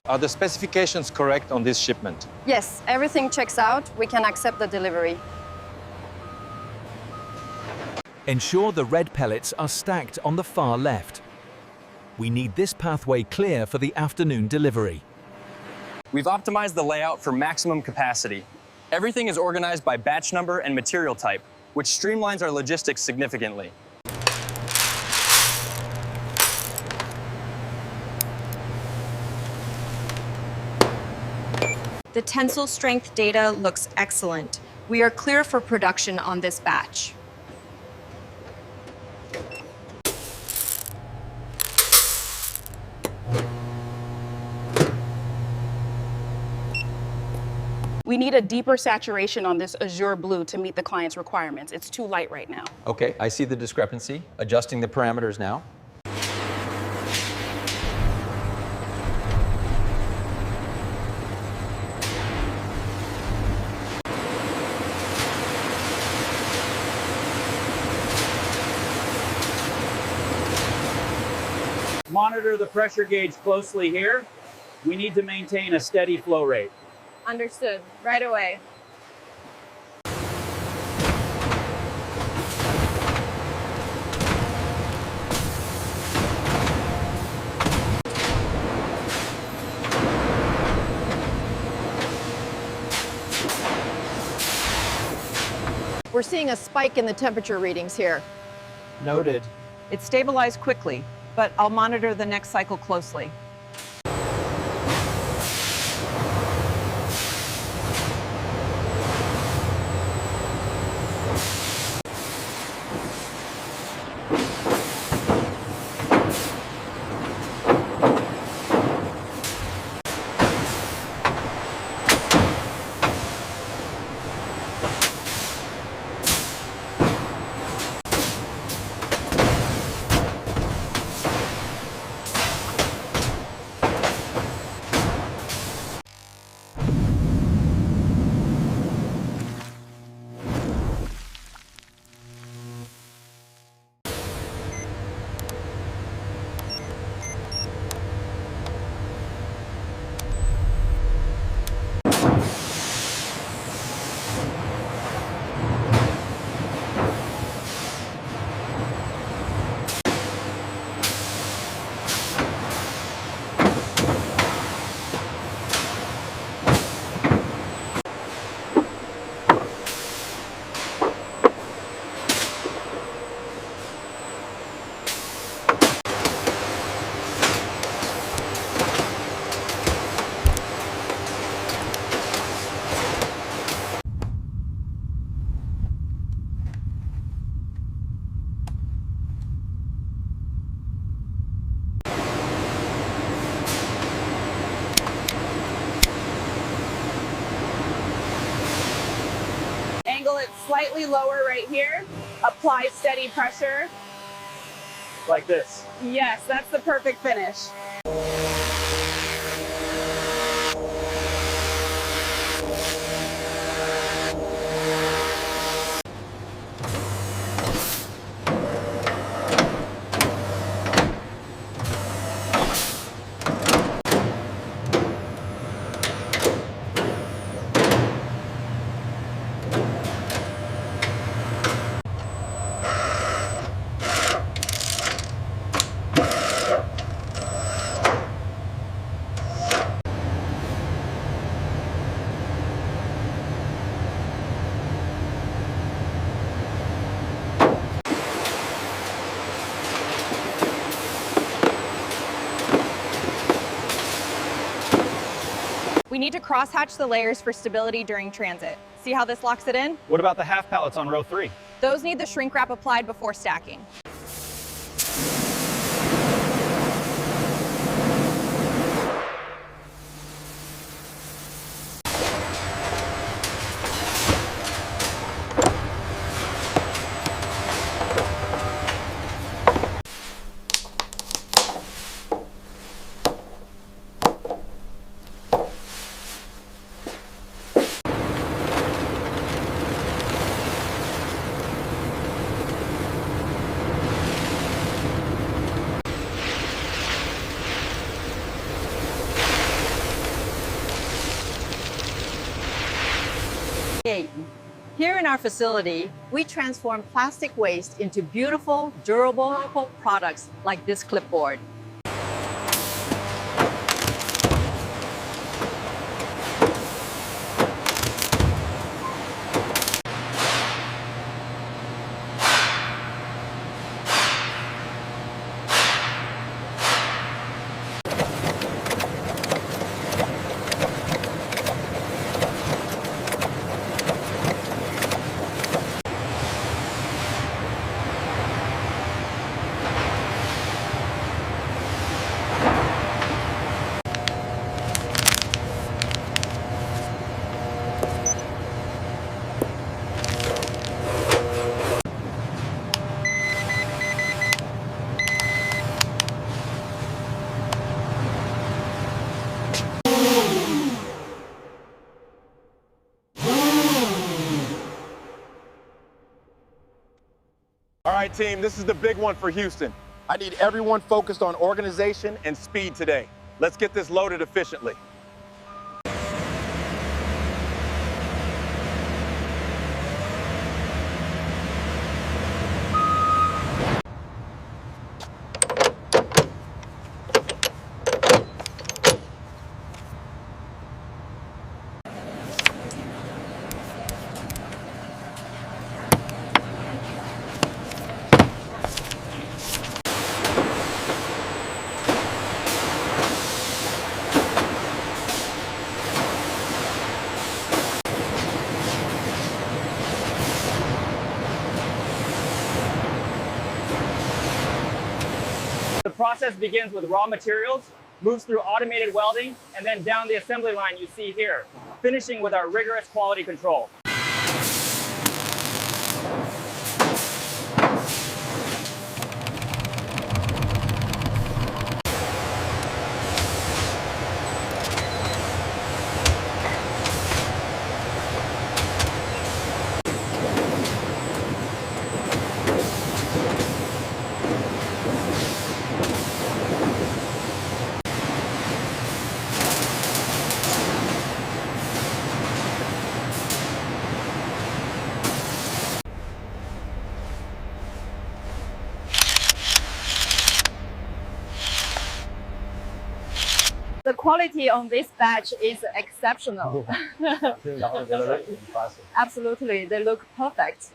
Are the specifications correct on this shipment? Yes, everything checks out. We can accept the delivery. Ensure the red pellets are stacked on the far left. We need this pathway clear for the afternoon delivery. We've optimized the layout for maximum capacity. Everything is organized by batch number and material type, which streamlines our logistics significantly. The tensile strength data looks excellent. We are clear for production on this batch. We need a deeper saturation on this azure blue to meet the client's requirements. It's too light right now. Okay, I see the discrepancy. Adjusting the parameters now. Monitor the pressure gauge closely here. We need to maintain a steady flow rate. Understood. Right away. We're seeing a spike in the temperature readings here. Noted. It stabilized quickly, but I'll monitor the next cycle closely. Angle it slightly lower right here. Apply steady pressure. Like this. Yes, that's the perfect finish. We need to crosshatch the layers for stability during transit. See how this locks it in? What about the half pallets on row 3? Those need the shrink wrap applied before stacking. Here in our facility, we transform plastic waste into beautiful, durable products like this clipboard. All right, team, this is the big one for Houston. I need everyone focused on organization and speed today. Let's get this loaded efficiently. The process begins with raw materials, moves through automated welding, and then down the assembly line you see here, finishing with our rigorous quality control. The quality on this batch is exceptional. Absolutely, they look perfect.